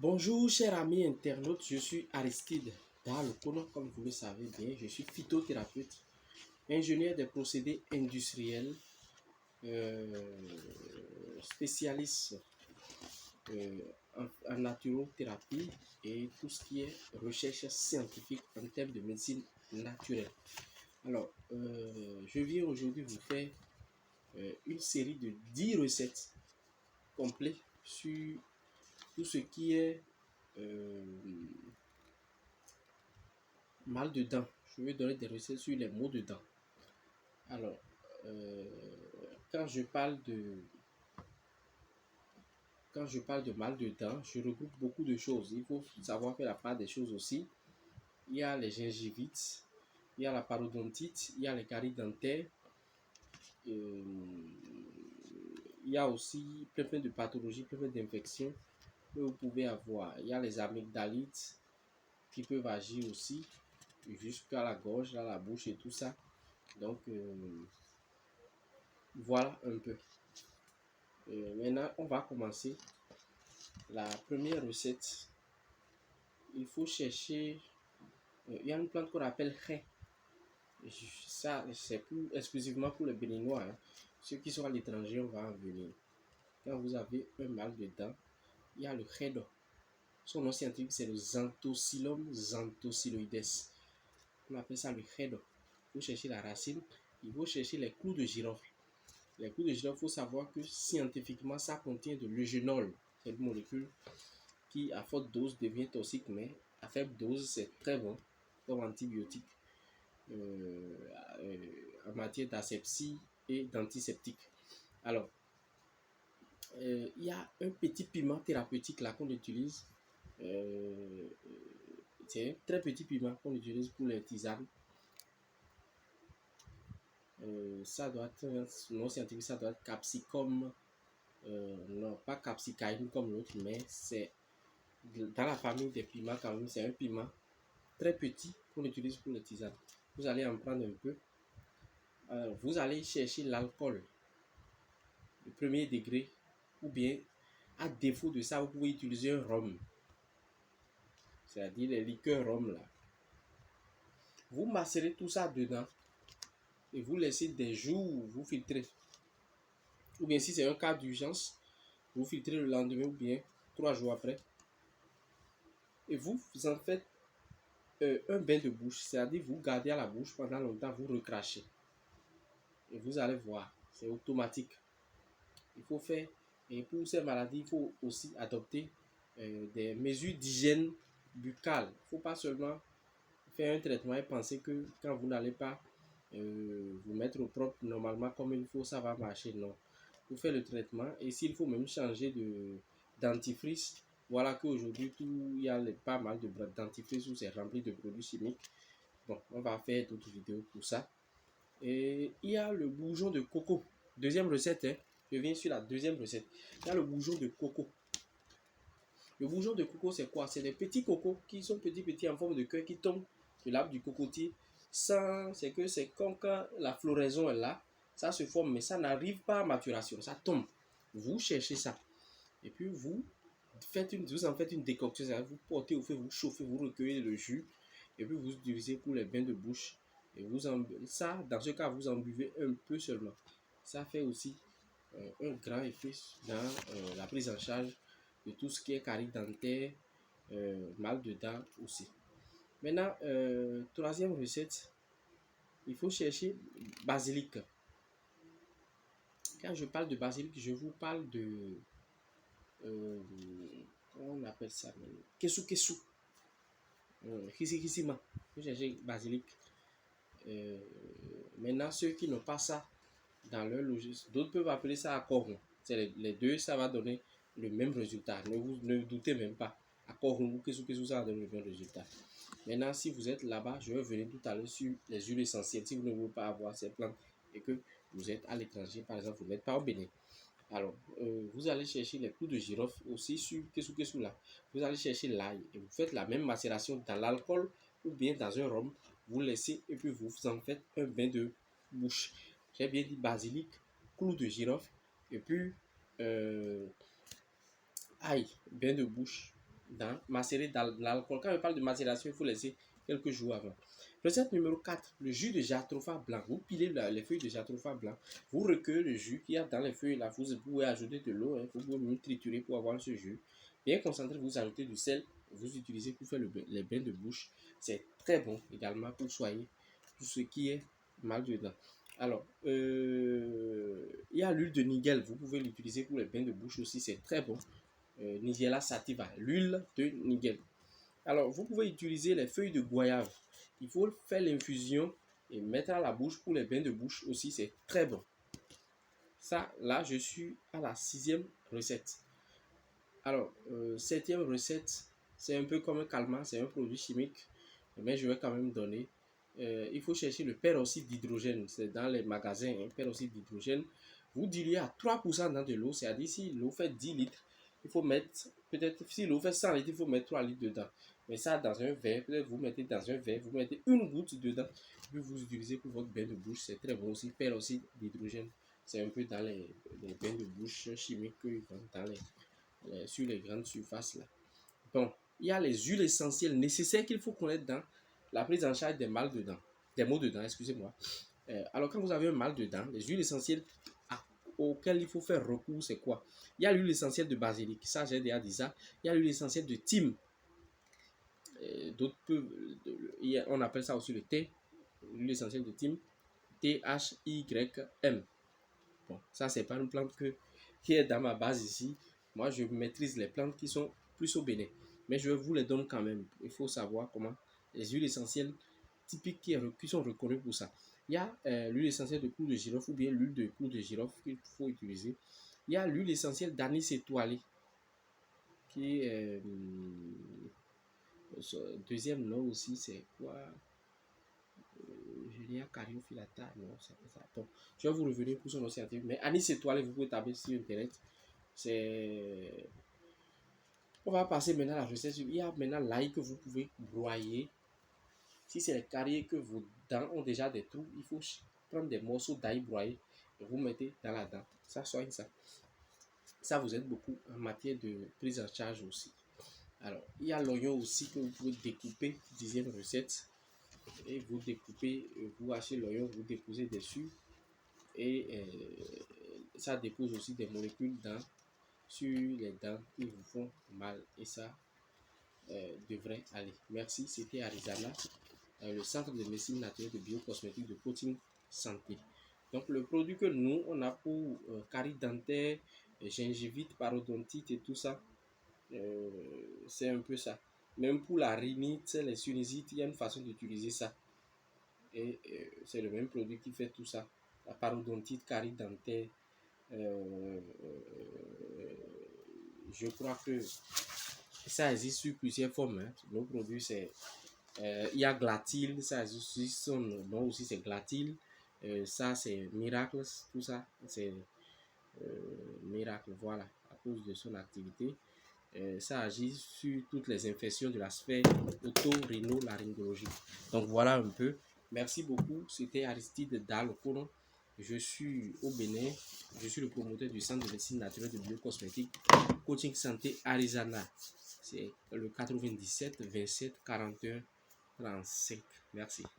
Bonjour, chers amis internautes, je suis Aristide Dalokono, comme vous le savez bien. Je suis phytothérapeute, ingénieur des procédés industriels, spécialiste en naturothérapie et tout ce qui est recherche scientifique en termes de médecine naturelle. Alors, je viens aujourd'hui vous faire une série de 10 recettes complètes sur tout ce qui est mal de dents. Je vais donner des recettes sur les maux de dents. Alors, quand je parle de mal de dents, je regroupe beaucoup de choses. Il faut savoir faire la part des choses aussi. Il y a les gingivites, il y a la parodontite, il y a les caries dentaires. Il y a aussi plein de pathologies, plein d'infections que vous pouvez avoir. Il y a les amygdalites qui peuvent agir aussi jusqu'à la gorge, à la bouche et tout ça. Donc, voilà un peu. Maintenant, on va commencer. La première recette, il faut chercher, il y a une plante qu'on appelle chai. Ça, c'est exclusivement pour les Béninois. Hein. Ceux qui sont à l'étranger, on va en venir. Quand vous avez un mal de dents, il y a le chai. Son nom scientifique, c'est le Xanthosillum xanthosiloides. On appelle ça le chai. Il faut chercher la racine. Il faut chercher les clous de girofle. Les clous de girofle, il faut savoir que scientifiquement, ça contient de l'eugénol. C'est une molécule qui, à forte dose, devient toxique, mais à faible dose, c'est très bon comme antibiotique en matière d'asepsie et d'antiseptique. Alors, il y a un petit piment thérapeutique là qu'on utilise. C'est un très petit piment qu'on utilise pour les tisanes. Ça doit être, non scientifique, ça doit être capsicum. Non, pas capsicum comme l'autre, mais c'est dans la famille des piments quand même. C'est un piment très petit qu'on utilise pour les tisanes. Vous allez en prendre un peu. Vous allez chercher l'alcool de premier degré ou bien à défaut de ça, vous pouvez utiliser un rhum. C'est-à-dire les liqueurs rhum là. Vous macérez tout ça dedans et vous laissez des jours, vous filtrez. Ou bien si c'est un cas d'urgence, vous filtrez le lendemain ou bien 3 jours après. Et vous en faites un bain de bouche, c'est-à-dire vous gardez à la bouche pendant longtemps, vous recrachez. Et vous allez voir, c'est automatique. Il faut faire, et pour ces maladies, il faut aussi adopter des mesures d'hygiène buccale. Il ne faut pas seulement faire un traitement et penser que quand vous n'allez pas vous mettre au propre normalement comme il faut, ça va marcher. Non. Vous faites le traitement et s'il faut même changer de dentifrice, voilà qu'aujourd'hui, il y a pas mal de dentifrice où c'est rempli de produits chimiques. Bon, on va faire d'autres vidéos pour ça. Et il y a le bourgeon de coco. Deuxième recette, hein. Je viens sur la deuxième recette. Il y a le bourgeon de coco. Le bourgeon de coco, c'est quoi? C'est des petits cocos qui sont petits en forme de cœur qui tombent de l'arbre du cocotier. C'est que c'est quand la floraison est là, ça se forme, mais ça n'arrive pas à maturation, ça tombe. Vous cherchez ça. Et puis vous en faites une décoction, vous portez au feu, vous chauffez, vous recueillez le jus, et puis vous utilisez pour les bains de bouche. Et ça, dans ce cas, vous en buvez un peu seulement. Ça fait aussi un grand effet dans la prise en charge de tout ce qui est carie dentaire, mal de dents aussi. Maintenant, troisième recette, il faut chercher basilic. Quand je parle de basilic, je vous parle de comment on appelle ça? Kesu kesu. Kisima. Vous cherchez basilic. Maintenant, ceux qui n'ont pas ça dans leur logis, d'autres peuvent appeler ça akoron. C'est les deux, ça va donner le même résultat. Ne doutez même pas. Akoron ou kesu kesu, ça va donner le même résultat. Maintenant, si vous êtes là-bas, je vais venir tout à l'heure sur les huiles essentielles. Si vous ne voulez pas avoir ces plantes et que vous êtes à l'étranger, par exemple, vous n'êtes pas au Bénin. Alors, vous allez chercher les clous de girofle aussi sur kesu là. Vous allez chercher l'ail et vous faites la même macération dans l'alcool ou bien dans un rhum. Vous laissez et puis vous en faites un bain de bouche. J'ai bien dit basilic, clous de girofle et puis ail, bain de bouche. macérer dans l'alcool. Quand je parle de macération, il faut laisser quelques jours avant. Recette numéro 4, le jus de jatropha blanc. Vous pilez les feuilles de jatropha blanc. Vous recueillez le jus qu'il y a dans les feuilles là. Vous pouvez ajouter de l'eau. Vous pouvez même triturer pour avoir ce jus. Bien concentré, vous ajoutez du sel. Vous utilisez pour faire les bains de bouche. C'est très bon également pour soigner tout ce qui est mal dedans. Alors, il y a l'huile de nigel. Vous pouvez l'utiliser pour les bains de bouche aussi. C'est très bon. Nigella sativa, l'huile de nigel. Alors, vous pouvez utiliser les feuilles de goyave. Il faut faire l'infusion et mettre à la bouche pour les bains de bouche aussi. C'est très bon. Ça, là, je suis à la 6e recette. Alors, 7e recette, c'est un peu comme un calmant. C'est un produit chimique. Mais je vais quand même donner. Il faut chercher le peroxyde d'hydrogène. C'est dans les magasins, peroxyde d'hydrogène. Vous diluez à 3% dans de l'eau. C'est-à-dire, si l'eau fait 10 litres, il faut mettre, peut-être, si l'eau fait 100 litres, il faut mettre 3 litres dedans. Mais ça, dans un verre, peut-être vous mettez dans un verre, vous mettez une goutte dedans, puis vous utilisez pour votre bain de bouche. C'est très bon aussi. Peroxyde d'hydrogène, c'est un peu dans les bains de bouche chimiques qu'ils vendent sur les grandes surfaces là. Bon, il y a les huiles essentielles nécessaires qu'il faut connaître dans la prise en charge des maux de dents, excusez-moi. Alors, quand vous avez un mal de dents, les huiles essentielles auxquelles il faut faire recours, c'est quoi? Il y a l'huile essentielle de basilic, ça j'ai déjà dit ça. Il y a l'huile essentielle de thym. D'autres peuvent, on appelle ça aussi le thé, l'huile essentielle de thym, THYM. Bon, ça c'est pas une plante qui est dans ma base ici. Moi, je maîtrise les plantes qui sont plus au Bénin. Mais je vous les donne quand même. Il faut savoir comment les huiles essentielles typiques qui sont reconnues pour ça. Il y a l'huile essentielle de clou de girofle ou bien l'huile de clou de girofle qu'il faut utiliser. Il y a l'huile essentielle d'anis étoilé qui est deuxième nom aussi, c'est quoi? Julia Cariophyllata, non, c'est pas ça. Bon, je vais vous revenir pour son nom scientifique. Mais anis étoilé, vous pouvez taper sur internet. C'est. On va passer maintenant à la recette. Il y a maintenant l'ail que vous pouvez broyer. Si c'est les carrières que vos dents ont déjà des trous, il faut prendre des morceaux d'ail broyé et vous mettez dans la dent. Ça soigne ça. Ça vous aide beaucoup en matière de prise en charge aussi. Alors, il y a l'oignon aussi que vous pouvez découper, 10e recette. Et vous découpez, vous hachez l'oignon, vous déposez dessus. Et ça dépose aussi des molécules sur les dents qui vous font mal. Et ça devrait aller. Merci, c'était Arizana, le centre de médecine naturelle de biocosmétique de Coaching Santé. Donc, le produit que nous, on a pour carie dentaire, gingivite, parodontite et tout ça, c'est un peu ça. Même pour la rhinite, les sinusites, il y a une façon d'utiliser ça. Et c'est le même produit qui fait tout ça. La parodontite, carie dentaire, je crois que ça existe sur plusieurs formes. Hein. Nos produits, c'est. Il y a Glatil, ça existe, son nom aussi, c'est Glatil. Ça, c'est Miracle, tout ça, c'est Miracle, voilà, à cause de son activité. Ça agit sur toutes les infections de la sphère auto-rhino-laryngologique. Donc voilà un peu. Merci beaucoup. C'était Aristide Dalokono. Je suis au Bénin. Je suis le promoteur du centre de médecine naturelle de biocosmétique Coaching Santé Arizana. C'est le 97 27 41 35. Merci.